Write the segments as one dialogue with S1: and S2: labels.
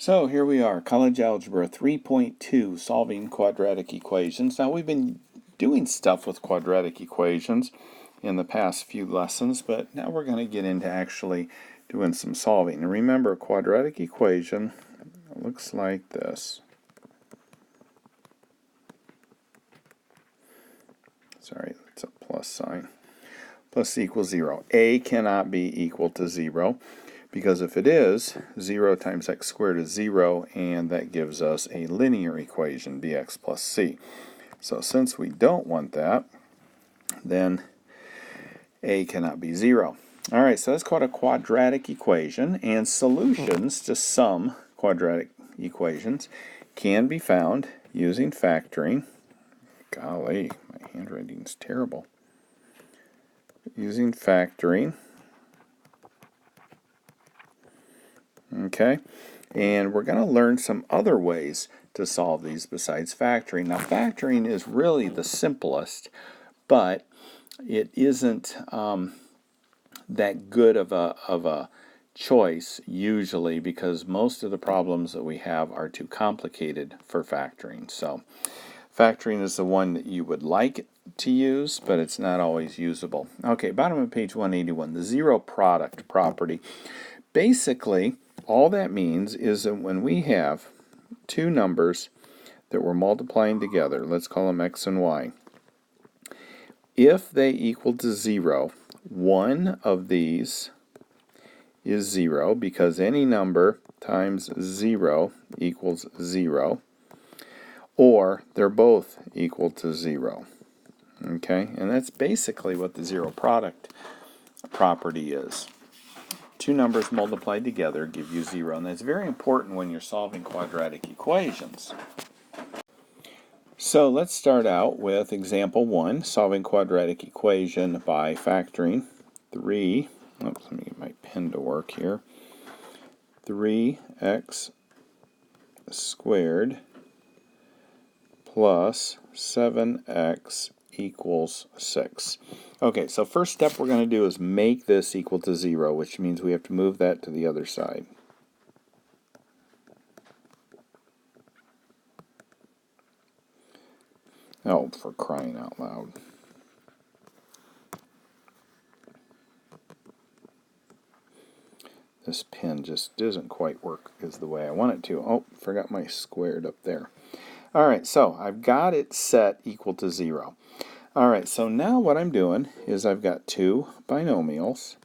S1: So here we are, College Algebra 3.2, solving quadratic equations. Now we've been doing stuff with quadratic equations in the past few lessons, but now we're going to get into actually doing some solving. And remember, a quadratic equation looks like this. Sorry, that's a plus sign. Plus equals 0. A cannot be equal to 0. Because if it is, 0 times x squared is 0, and that gives us a linear equation, bx plus c. So since we don't want that, then a cannot be 0. All right, so that's called a quadratic equation, and solutions to some quadratic equations can be found using factoring. Golly, my handwriting's terrible. Using factoring. Okay, and we're going to learn some other ways to solve these besides factoring. Now, factoring is really the simplest, but it isn't that good of a choice usually, because most of the problems that we have are too complicated for factoring. So factoring is the one that you would like to use, but it's not always usable. Okay, bottom of page 181, the zero product property. Basically, all that means is that when we have two numbers that we're multiplying together, let's call them x and y, if they equal to 0, one of these is 0, because any number times 0 equals 0, or they're both equal to 0. Okay, and that's basically what the zero product property is. Two numbers multiplied together give you 0, and that's very important when you're solving quadratic equations. So let's start out with example 1, solving quadratic equation by factoring 3. Oops, let me get my pen to work here. 3x squared plus 7x equals 6. Okay, so first step we're going to do is make this equal to 0, which means we have to move that to the other side. Oh, for crying out loud. This pen just doesn't quite work as the way I want it to. Oh, forgot my squared up there. All right, so I've got it set equal to 0. All right, so now what I'm doing is I've got two binomials,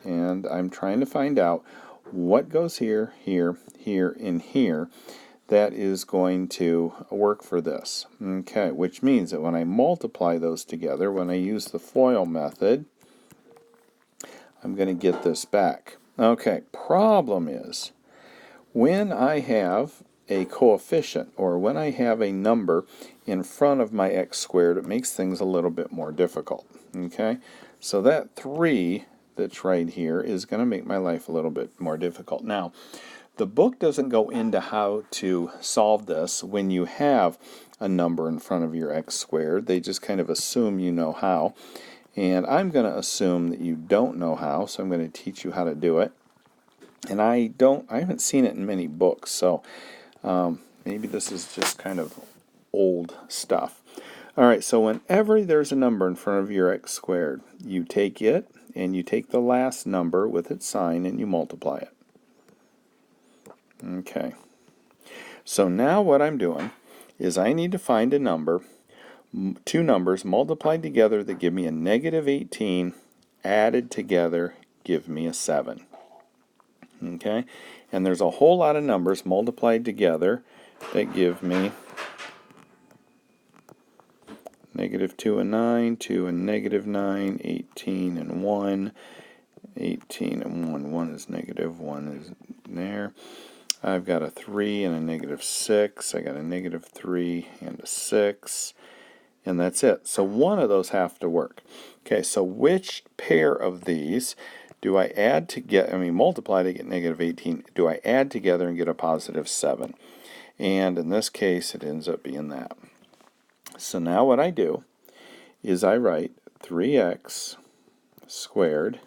S1: and I'm trying to find out what goes here, here, here, and here that is going to work for this. Okay, which means that when I multiply those together, when I use the FOIL method, I'm going to get this back. Okay, problem is, when I have a coefficient, or when I have a number in front of my x squared, it makes things a little bit more difficult. Okay, so that 3 that's right here is going to make my life a little bit more difficult. Now, the book doesn't go into how to solve this when you have a number in front of your x squared. They just kind of assume you know how. And I'm going to assume that you don't know how, so I'm going to teach you how to do it. And I haven't seen it in many books, so maybe this is just kind of old stuff. All right, so whenever there's a number in front of your x squared, you take it and you take the last number with its sign and you multiply it. Okay, so now what I'm doing is I need to find a number, two numbers multiplied together that give me a negative 18, added together give me a 7. Okay, and there's a whole lot of numbers multiplied together that give me negative 2 and 9, 2 and negative 9, 18 and 1, 18 and 1, 1 is negative, 1 is there. I've got a 3 and a negative 6, I got a negative 3 and a 6, and that's it. So one of those have to work. Okay, so which pair of these do I add to get, multiply to get negative 18, do I add together and get a positive 7? And in this case, it ends up being that. So now what I do is I write 3x squared,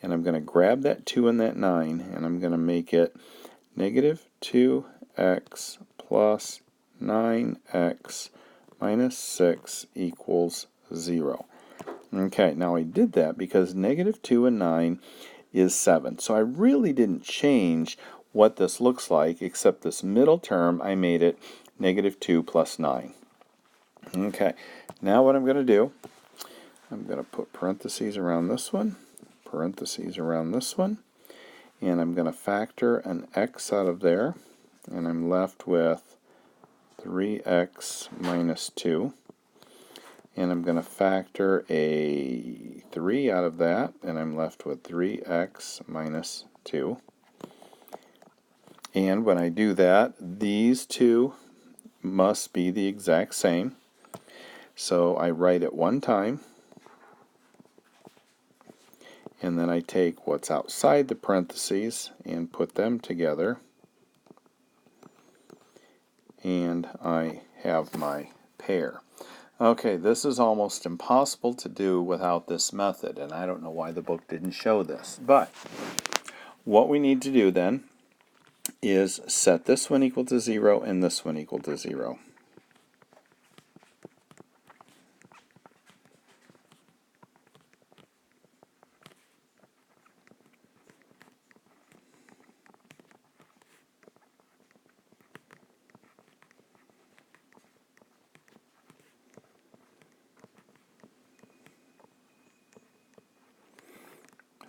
S1: and I'm going to grab that 2 and that 9, and I'm going to make it negative 2x plus 9x minus 6 equals 0. Okay, now I did that because negative 2 and 9 is 7. So I really didn't change what this looks like, except this middle term, I made it negative 2 plus 9. Okay, now what I'm going to do, I'm going to put parentheses around this one, parentheses around this one, and I'm going to factor an x out of there, and I'm left with 3x minus 2. And I'm going to factor a 3 out of that, and I'm left with 3x minus 2. And when I do that, these two must be the exact same. So I write it one time, and then I take what's outside the parentheses and put them together, and I have my pair. Okay, this is almost impossible to do without this method, and I don't know why the book didn't show this. But what we need to do then is set this one equal to 0 and this one equal to 0.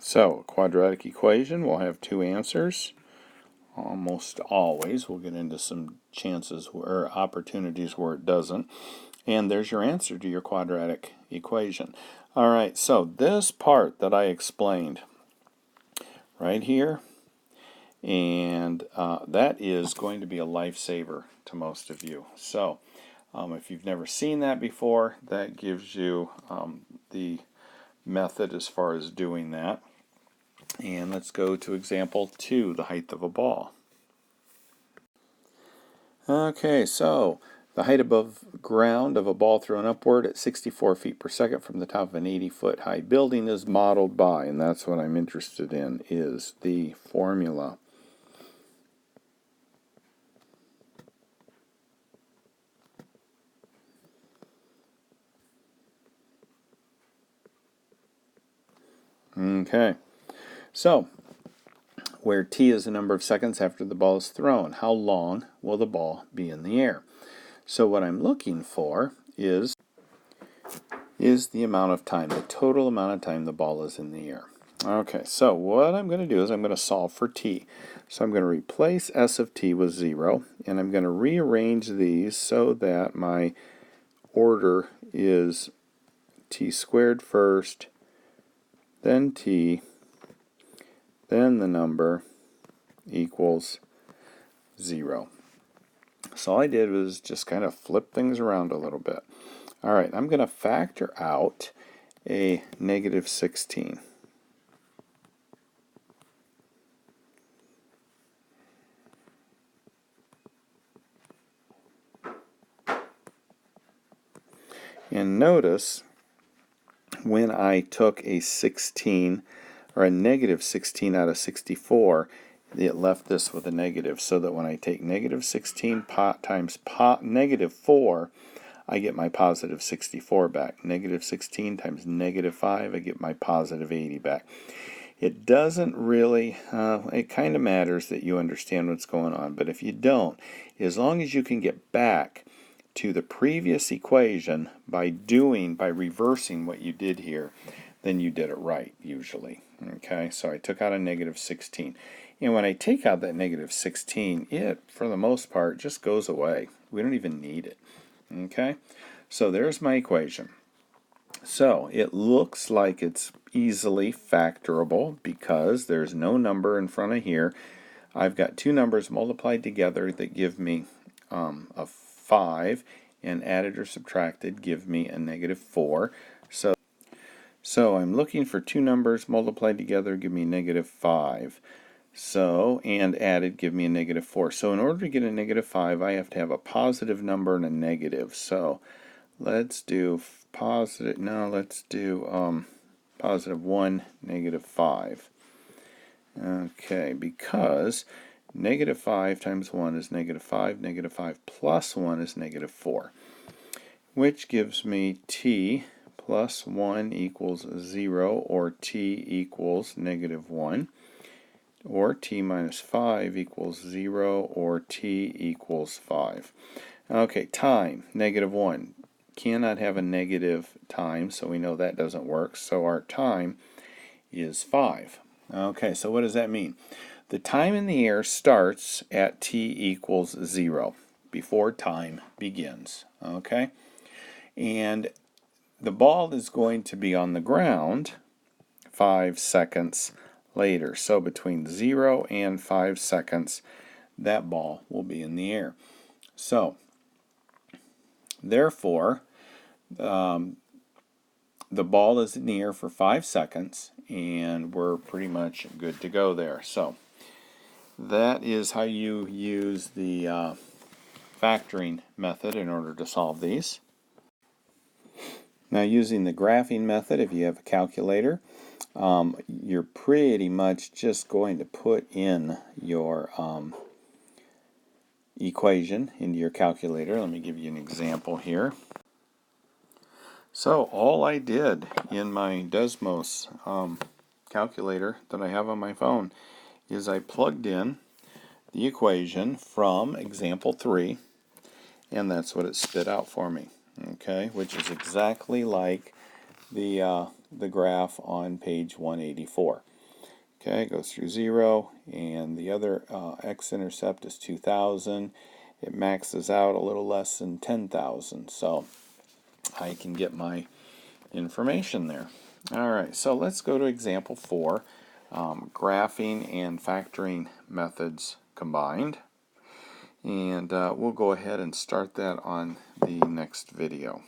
S1: So, a quadratic equation will have two answers. Almost always. We'll get into some chances or opportunities where it doesn't. And there's your answer to your quadratic equation. All right, so this part that I explained right here, and that is going to be a lifesaver to most of you. So, if you've never seen that before, that gives you the method as far as doing that. And let's go to example 2, the height of a ball. Okay, so the height above ground of a ball thrown upward at 64 feet per second from the top of an 80-foot high building is modeled by, and that's what I'm interested in, is the formula. Okay, so where t is the number of seconds after the ball is thrown, how long will the ball be in the air? So what I'm looking for is the amount of time, the total amount of time the ball is in the air. Okay, so what I'm going to do is I'm going to solve for t. So I'm going to replace s of t with 0, and I'm going to rearrange these so that my order is t squared first, then t, then the number equals 0. So all I did was just kind of flip things around a little bit. All right, I'm going to factor out a negative 16. And notice when I took a 16 or a negative 16 out of 64, it left this with a negative, so that when I take negative 16 times negative 4, I get my positive 64 back. Negative 16 times negative 5, I get my positive 80 back. It doesn't really, it kind of matters that you understand what's going on, but if you don't, as long as you can get back to the previous equation by reversing what you did here, then you did it right, usually. Okay, so I took out a negative 16. And when I take out that negative 16, it, for the most part, just goes away. We don't even need it. Okay, so there's my equation. So it looks like it's easily factorable because there's no number in front of here. I've got two numbers multiplied together that give me a 5, and added or subtracted give me a negative 4. So I'm looking for two numbers multiplied together give me negative 5. So, and added give me a negative 4. So in order to get a negative 5, I have to have a positive number and a negative. So let's do positive, no, let's do positive 1, negative 5. Okay, because Negative 5 times 1 is negative 5. Negative 5 plus 1 is negative 4, which gives me t plus 1 equals 0, or t equals negative 1, or t minus 5 equals 0, or t equals 5. Okay, time, negative 1. Cannot have a negative time, so we know that doesn't work. So our time is 5. Okay, so what does that mean? The time in the air starts at t equals 0, before time begins. Okay? And the ball is going to be on the ground 5 seconds later. So between 0 and 5 seconds, that ball will be in the air. So, therefore, the ball is in the air for 5 seconds, and we're pretty much good to go there. So, that is how you use the factoring method in order to solve these. Now, using the graphing method, if you have a calculator, you're pretty much just going to put in your equation into your calculator. Let me give you an example here. So all I did in my Desmos calculator that I have on my phone is I plugged in the equation from example 3, and that's what it spit out for me. Okay, which is exactly like the graph on page 184. Okay, it goes through 0, and the other x-intercept is 2,000. It maxes out a little less than 10,000, so I can get my information there. Alright, so let's go to example 4, graphing and factoring methods combined. And we'll go ahead and start that on the next video.